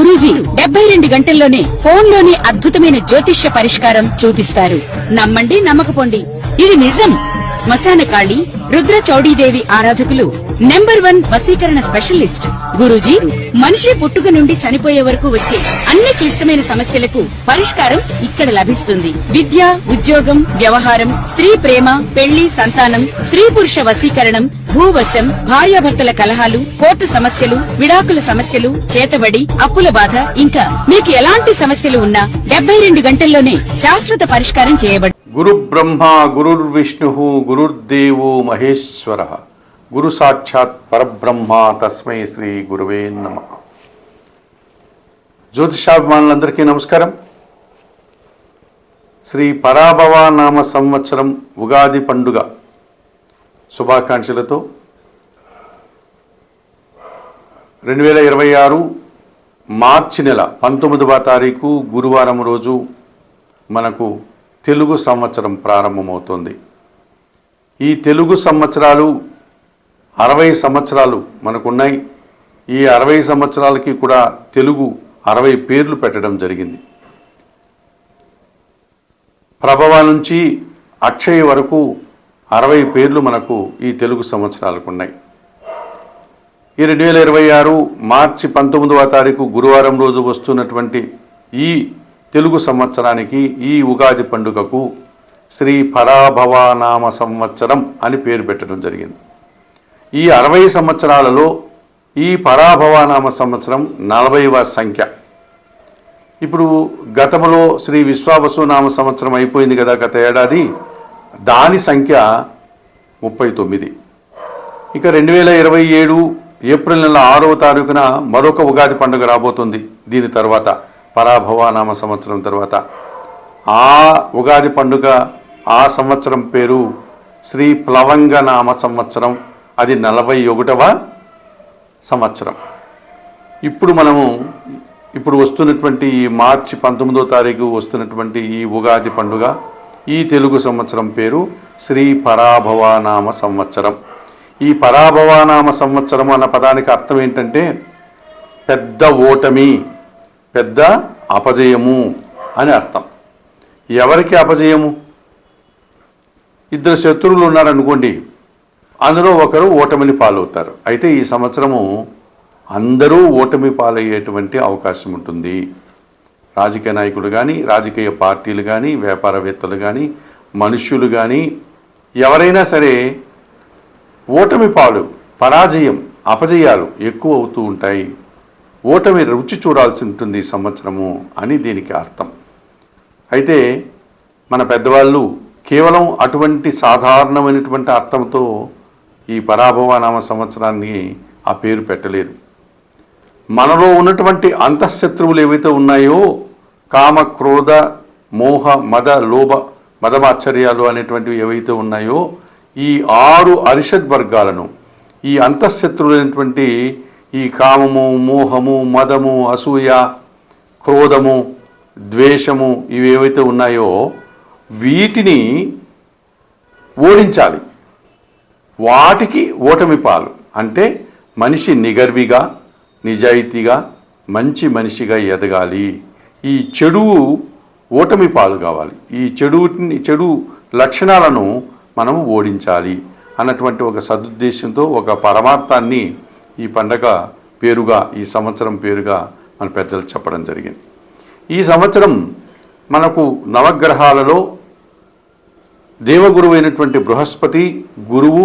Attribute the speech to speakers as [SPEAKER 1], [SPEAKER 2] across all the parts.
[SPEAKER 1] గురూజీ 72 గంటల్లోనే ఫోన్ లోనే అద్భుతమైన జ్యోతిష్య పరిష్కారం చూపిస్తారు. నమ్మండి నమ్మకపోండి, ఇది నిజం. శ్మశాన కాళి రుద్ర చౌడీదేవి ఆరాధకులు నంబర్ 1 వశీకరణ స్పెషలిస్ట్ గురూజీ. మనిషి పుట్టుక నుండి చనిపోయే వరకు వచ్చే అన్ని క్లిష్టమైన సమస్యలకు పరిష్కారం ఇక్కడ లభిస్తుంది. విద్య, ఉద్యోగం, వ్యవహారం, స్త్రీ ప్రేమ, పెళ్లి, సంతానం, స్త్రీ పురుష వశీకరణం, భూవశం, భార్యాభర్తల కలహాలు, కోర్టు సమస్యలు, విడాకుల సమస్యలు, చేతబడి, అప్పుల బాధ, ఇంకా మీకు ఎలాంటి సమస్యలు ఉన్నా 72 గంటల్లోనే శాశ్వత పరిష్కారం చేయబడి.
[SPEAKER 2] గురు బ్రహ్మ గురుర్విష్ణు గురుర్దేవో మహేశ్వర గురు సాక్షాత్ పరబ్రహ్మ తస్మై శ్రీ గురువే నమః. జ్యోతిషాభిమానులందరికీ నమస్కారం. శ్రీ పరాభవ నామ సంవత్సరం ఉగాది పండుగ శుభాకాంక్షలతో 2026 మార్చి నెల 19వ తారీఖు గురువారం రోజు మనకు తెలుగు సంవత్సరం ప్రారంభమవుతోంది. ఈ తెలుగు సంవత్సరాలు 60 సంవత్సరాలు మనకున్నాయి. ఈ 60 సంవత్సరాలకి కూడా తెలుగు 60 పేర్లు పెట్టడం జరిగింది. ప్రభవ నుంచి అక్షయ వరకు 60 పేర్లు మనకు ఈ తెలుగు సంవత్సరాలకు ఉన్నాయి. ఈ 2026 మార్చి 19వ తారీఖు గురువారం రోజు వస్తున్నటువంటి ఈ తెలుగు సంవత్సరానికి, ఈ ఉగాది పండుగకు శ్రీ పరాభవ నామ సంవత్సరం అని పేరు పెట్టడం జరిగింది. ఈ 60 సంవత్సరాలలో ఈ పరాభవ నామ సంవత్సరం 40వ సంఖ్య. ఇప్పుడు గతంలో శ్రీ విశ్వావసు నామ సంవత్సరం అయిపోయింది కదా గత ఏడాది, దాని సంఖ్య 39. ఇక 2027 ఏప్రిల్ నెల 6వ తారీఖున మరొక ఉగాది పండుగ రాబోతుంది. దీని తర్వాత పరాభవ నామ సంవత్సరం తర్వాత ఆ ఉగాది పండుగ, ఆ సంవత్సరం పేరు శ్రీ ప్లవంగ నామ సంవత్సరం. అది 41వ సంవత్సరం. ఇప్పుడు వస్తున్నటువంటి ఈ మార్చి 19వ తారీఖు వస్తున్నటువంటి ఈ ఉగాది పండుగ, ఈ తెలుగు సంవత్సరం పేరు శ్రీ పరాభవ నామ సంవత్సరం. ఈ పరాభవ నామ సంవత్సరం అన్న పదానికి అర్థం ఏంటంటే పెద్ద ఓటమి, పెద్ద అపజయము అని అర్థం. ఎవరికి అపజయము? ఇద్దరు శత్రువులు ఉన్నారనుకోండి, అందులో ఒకరు ఓటమిని పాలవుతారు. అయితే ఈ సంవత్సరము అందరూ ఓటమి పాలయ్యేటువంటి అవకాశం ఉంటుంది. రాజకీయ నాయకులు కానీ, రాజకీయ పార్టీలు కానీ, వ్యాపారవేత్తలు కానీ, మనుష్యులు కానీ, ఎవరైనా సరే ఓటమి పాలు, పరాజయం, అపజయాలు ఎక్కువ అవుతూ ఉంటాయి. ఓటమి రుచి చూడాల్సి ఉంటుంది ఈ సంవత్సరము అని దీనికి అర్థం. అయితే మన పెద్దవాళ్ళు కేవలం అటువంటి సాధారణమైనటువంటి అర్థంతో ఈ పరాభవ నామ సంవత్సరాన్ని ఆ పేరు పెట్టలేదు. మనలో ఉన్నటువంటి అంతఃశత్రువులు ఏవైతే ఉన్నాయో, కామ, క్రోధ, మోహ, మద, లోభ, మదమాశ్చర్యాలు అనేటువంటివి ఏవైతే ఉన్నాయో, ఈ 6 అరిషడ్ వర్గాలను, ఈ అంతఃశత్రువులైనటువంటి ఈ కామము, మోహము, మదము, అసూయ, క్రోధము, ద్వేషము, ఇవి ఏవైతే ఉన్నాయో వీటిని ఓడించాలి. వాటికి ఓటమి పాలు. అంటే మనిషి నిగర్విగా, నిజాయితీగా, మంచి మనిషిగా ఎదగాలి. ఈ చెడు ఓటమి పాలు కావాలి. ఈ చెడు లక్షణాలను మనం ఓడించాలి అన్నటువంటి ఒక సదుద్దేశంతో, ఒక పరమార్థాన్ని ఈ పండగ పేరుగా, ఈ సంవత్సరం పేరుగా మన పెద్దలు చెప్పడం జరిగింది. ఈ సంవత్సరం మనకు నవగ్రహాలలో దేవగురువు అయినటువంటి బృహస్పతి గురువు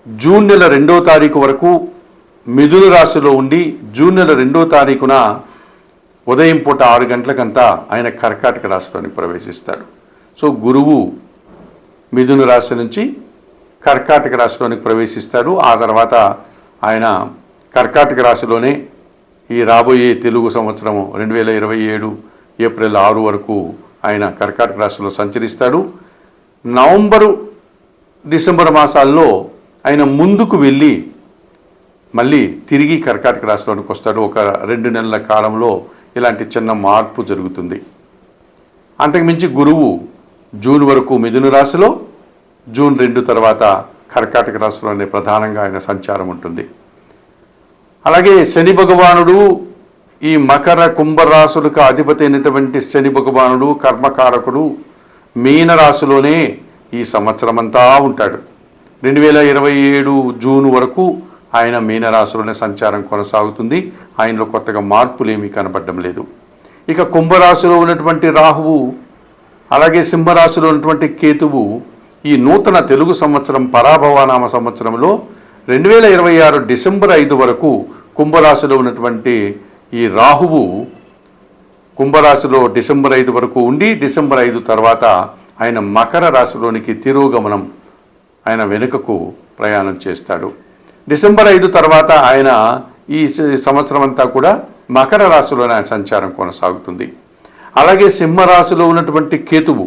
[SPEAKER 2] జూన్ నెల 2వ తారీఖు వరకు మిథున రాశిలో ఉండి, జూన్ నెల 2వ తారీఖున ఉదయం పూట 6 గంటలకంతా ఆయన కర్కాటక రాశిలోనికి ప్రవేశిస్తాడు. సో గురువు మిథున రాశి నుంచి కర్కాటక రాశిలోనికి ప్రవేశిస్తాడు. ఆ తర్వాత ఆయన కర్కాటక రాశిలోనే ఈ రాబోయే తెలుగు సంవత్సరం 2027 ఏప్రిల్ 6 వరకు ఆయన కర్కాటక రాశిలో సంచరిస్తాడు. నవంబరు, డిసెంబర్ మాసాల్లో ఆయన ముందుకు వెళ్ళి మళ్ళీ తిరిగి కర్కాటక రాశిలోనికి వస్తాడు. ఒక 2 నెలల కాలంలో ఇలాంటి చిన్న మార్పు జరుగుతుంది. అంతకుమించి గురువు జూన్ వరకు మిథున రాశిలో, జూన్ 2 తర్వాత కర్కాటక రాశిలోనే ప్రధానంగా ఆయన సంచారం ఉంటుంది. అలాగే శని భగవానుడు ఈ మకర కుంభరాశులకు అధిపతి అయినటువంటి శని భగవానుడు కర్మకారకుడు మీనరాశిలోనే ఈ సంవత్సరం అంతా ఉంటాడు. 2027 జూన్ వరకు ఆయన మీనరాశిలోనే సంచారం కొనసాగుతుంది. ఆయనలో కొత్తగా మార్పులు ఏమీ కనబడడం లేదు. ఇక కుంభరాశిలో ఉన్నటువంటి రాహువు, అలాగే సింహరాశిలో ఉన్నటువంటి కేతువు ఈ నూతన తెలుగు సంవత్సరం పరాభవనామ సంవత్సరంలో 2026 డిసెంబర్ 5 వరకు కుంభరాశిలో ఉన్నటువంటి ఈ రాహువు కుంభరాశిలో డిసెంబర్ 5 వరకు ఉండి డిసెంబర్ 5 తర్వాత ఆయన మకర రాశిలోనికి తిరోగమనం, ఆయన వెనుకకు ప్రయాణం చేస్తాడు. డిసెంబర్ 5 తర్వాత ఆయన ఈ సంవత్సరం అంతా కూడా మకర రాశిలోనే ఆయన సంచారం కొనసాగుతుంది. అలాగే సింహరాశిలో ఉన్నటువంటి కేతువు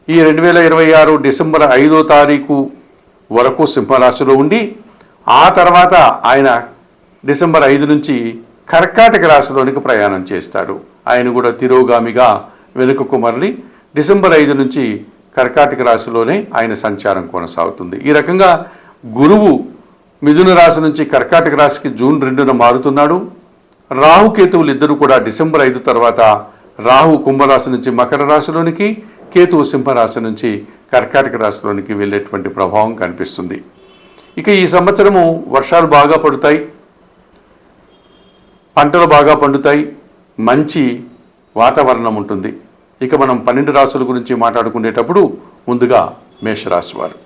[SPEAKER 2] ఈ 2026 డిసెంబర్ 5వ తారీఖు వరకు సింహరాశిలో ఉండి ఆ తర్వాత ఆయన డిసెంబర్ 5 నుంచి కర్కాటక రాశిలోనికి ప్రయాణం చేస్తాడు. ఆయన కూడా తిరోగామిగా వెనుకకు మరలి డిసెంబర్ 5 నుంచి కర్కాటక రాశిలోనే ఆయన సంచారం కొనసాగుతుంది. ఈ రకంగా గురువు మిథున రాశి నుంచి కర్కాటక రాశికి జూన్ 2న మారుతున్నాడు. రాహుకేతువులు ఇద్దరు కూడా డిసెంబర్ 5 తర్వాత రాహు కుంభరాశి నుంచి మకర రాశిలోనికి, కేతువు సింహరాశి నుంచి కర్కాటక రాశిలోనికి వెళ్ళేటువంటి ప్రభావం కనిపిస్తుంది. ఇక ఈ సంవత్సరము వర్షాలు బాగా పడుతాయి, పంటలు బాగా పండుతాయి, మంచి వాతావరణం ఉంటుంది. ఇక మనం 12 రాశుల గురించి మాట్లాడుకునేటప్పుడు ముందుగా మేషరాశి వారు,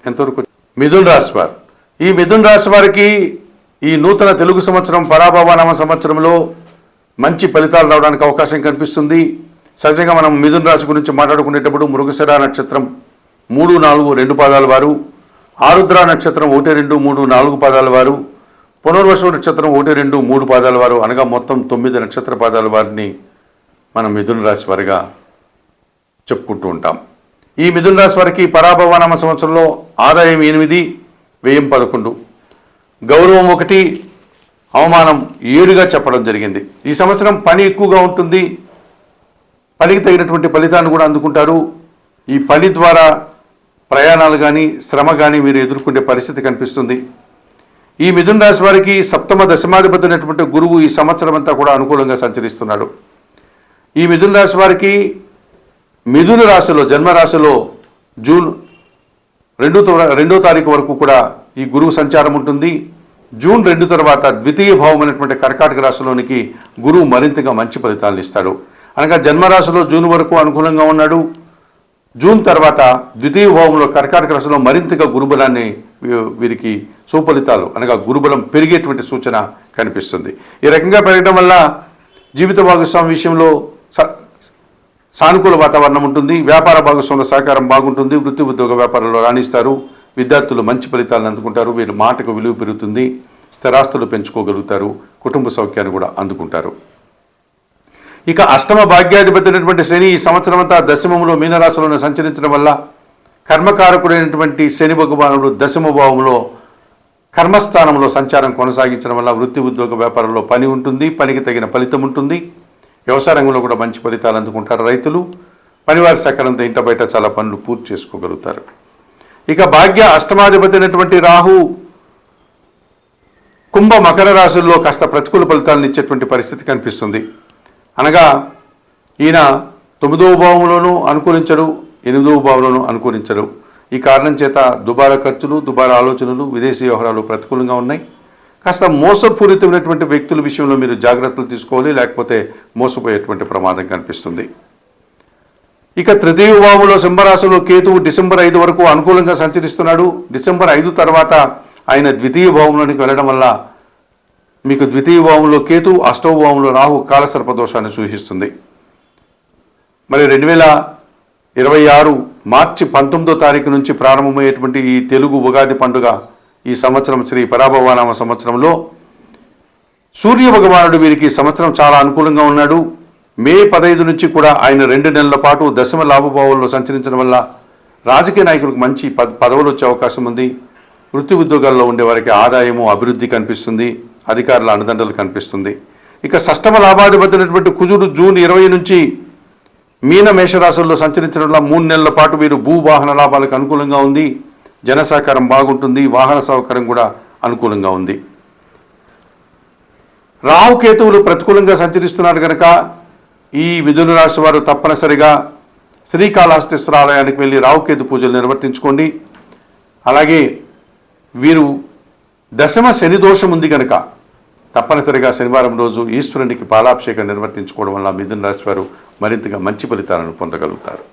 [SPEAKER 2] ఎంతవరకు మిథున రాశి వారు. ఈ మిథున రాశి వారికి ఈ నూతన తెలుగు సంవత్సరం పరాభవనామ సంవత్సరంలో మంచి ఫలితాలు రావడానికి అవకాశం కనిపిస్తుంది. సహజంగా మనం మిథున రాశి గురించి మాట్లాడుకునేటప్పుడు మృగశిర నక్షత్రం 3, 4, 2 పాదాల వారు, ఆరుద్ర నక్షత్రం 1, 2, 3, 4 పాదాల వారు, పునర్వసు నక్షత్రం 1, 2, 3 పాదాల వారు, అనగా మొత్తం 9 నక్షత్ర పాదాల వారిని మనం మిథున రాశి వారిగా చెప్పుకుంటూ ఉంటాం. ఈ మిథున రాశి వారికి పరాభవనామ సంవత్సరంలో ఆదాయం 8, వ్యయం 11, గౌరవం 1, అవమానం 7గా చెప్పడం జరిగింది. ఈ సంవత్సరం పని ఎక్కువగా ఉంటుంది, పనికి తగినటువంటి ఫలితాన్ని కూడా అందుకుంటారు. ఈ పని ద్వారా ప్రయాణాలు కానీ శ్రమ కానీ మీరు ఎదుర్కొనే పరిస్థితి కనిపిస్తుంది. ఈ మిథున రాశి వారికి సప్తమ దశమాధిపతి అయినటువంటి గురువు ఈ సంవత్సరం అంతా కూడా అనుకూలంగా సంచరిస్తున్నాడు. ఈ మిథున రాశి వారికి మిథున రాశిలో జన్మరాశిలో జూన్ 2వ తారీఖు వరకు కూడా ఈ గురువు సంచారం ఉంటుంది. జూన్ 2 తర్వాత ద్వితీయ భావం అయినటువంటి కర్కాటక రాశిలోనికి గురువు మరింతగా మంచి ఫలితాలను ఇస్తాడు. అనగా జన్మరాశిలో జూన్ వరకు అనుకూలంగా ఉన్నాడు. జూన్ తర్వాత ద్వితీయ భావంలో కర్కాటక రాశిలో మరింతగా గురుబలాన్ని వీరికి సుఫలితాలు, అనగా గురుబలం పెరిగేటువంటి సూచన కనిపిస్తుంది. ఈ రకంగా పెరగడం వల్ల జీవిత భాగస్వామి విషయంలో సానుకూల వాతావరణం ఉంటుంది. వ్యాపార భాగస్వాముల సహకారం బాగుంటుంది. వృత్తి ఉద్యోగ వ్యాపారంలో రాణిస్తారు. విద్యార్థులు మంచి ఫలితాలను అందుకుంటారు. వీళ్ళ మాటకు విలువ పెరుగుతుంది. స్థిరాస్తులు పెంచుకోగలుగుతారు. కుటుంబ సౌఖ్యాన్ని కూడా అందుకుంటారు. ఇక అష్టమ భాగ్యాధిపతి అయినటువంటి శని ఈ సంవత్సరం అంతా దశమంలో మీనరాశిలోనే సంచరించడం వల్ల కర్మకారకుడైనటువంటి శని భగవానుడు దశమ భావంలో కర్మస్థానంలో సంచారం కొనసాగించడం వల్ల వృత్తి ఉద్యోగ వ్యాపారంలో పని ఉంటుంది. పనికి తగిన ఫలితం ఉంటుంది. వ్యవసాయ రంగంలో కూడా మంచి ఫలితాలు అందుకుంటారు రైతులు. పనివారి సహకారంతో ఇంట బయట చాలా పనులు పూర్తి చేసుకోగలుగుతారు. ఇక భాగ్య అష్టమాధిపతి అయినటువంటి రాహు కుంభ మకర రాశుల్లో కాస్త ప్రతికూల ఫలితాలను ఇచ్చేటువంటి పరిస్థితి కనిపిస్తుంది. అనగా ఈయన 9వ భావంలోనూ అనుకూలించడు, 8వ భావంలోనూ అనుకూలించడు. ఈ కారణం చేత దుబారా ఖర్చులు, దుబారా ఆలోచనలు, విదేశీ వ్యవహారాలు ప్రతికూలంగా ఉన్నాయి. కాస్త మోసపూరితమైనటువంటి వ్యక్తుల విషయంలో మీరు జాగ్రత్తలు తీసుకోవాలి, లేకపోతే మోసపోయేటువంటి ప్రమాదం కనిపిస్తుంది. ఇక తృతీయ భావంలో సింహరాశిలో కేతువు డిసెంబర్ 5 వరకు అనుకూలంగా సంచరిస్తున్నాడు. డిసెంబర్ 5 తర్వాత ఆయన ద్వితీయ భావంలోనికి వెళ్ళడం వల్ల మీకు ద్వితీయ భావంలో కేతు, అష్టవ భావంలో రాహు కాలసర్ప దోషాన్ని సూచిస్తుంది. మరి 2026 మార్చి 19వ తారీఖు నుంచి ప్రారంభమయ్యేటువంటి ఈ తెలుగు ఉగాది పండుగ ఈ సంవత్సరం శ్రీ పరాభవనామ సంవత్సరంలో సూర్య భగవానుడు వీరికి సంవత్సరం చాలా అనుకూలంగా ఉన్నాడు. మే 15 నుంచి కూడా ఆయన 2 నెలల పాటు దశమ లాభభావంలో సంచరించడం వల్ల రాజకీయ నాయకులకు మంచి పదవులు వచ్చే అవకాశం ఉంది. వృత్తి ఉద్యోగాల్లో ఉండే వారికి ఆదాయము, అభివృద్ధి కనిపిస్తుంది. అధికారుల అండదండలు కనిపిస్తుంది. ఇక షష్టమ లాభాధిపతినటువంటి కుజుడు జూన్ 20 నుంచి మీన మేషరాశుల్లో సంచరించడం వల్ల 3 నెలల పాటు వీరు భూవాహన లాభాలకు అనుకూలంగా ఉంది. జన సహకారం బాగుంటుంది. వాహన సౌకర్యం కూడా అనుకూలంగా ఉంది. రాహు కేతువులు ప్రతికూలంగా సంచరిస్తున్నాడు కనుక ఈ మిథున రాశి వారు తప్పనిసరిగా శ్రీకాళహస్తీశ్వర ఆలయానికి వెళ్ళి రాహుకేతు పూజలు నిర్వర్తించుకోండి. అలాగే వీరు దశమ శని దోషం ఉంది కనుక తప్పనిసరిగా శనివారం రోజు ఈశ్వరునికి పాలాభిషేకం నిర్వర్తించుకోవడం వల్ల మిథున రాశి వారు మరింతగా మంచి ఫలితాలను పొందగలుగుతారు.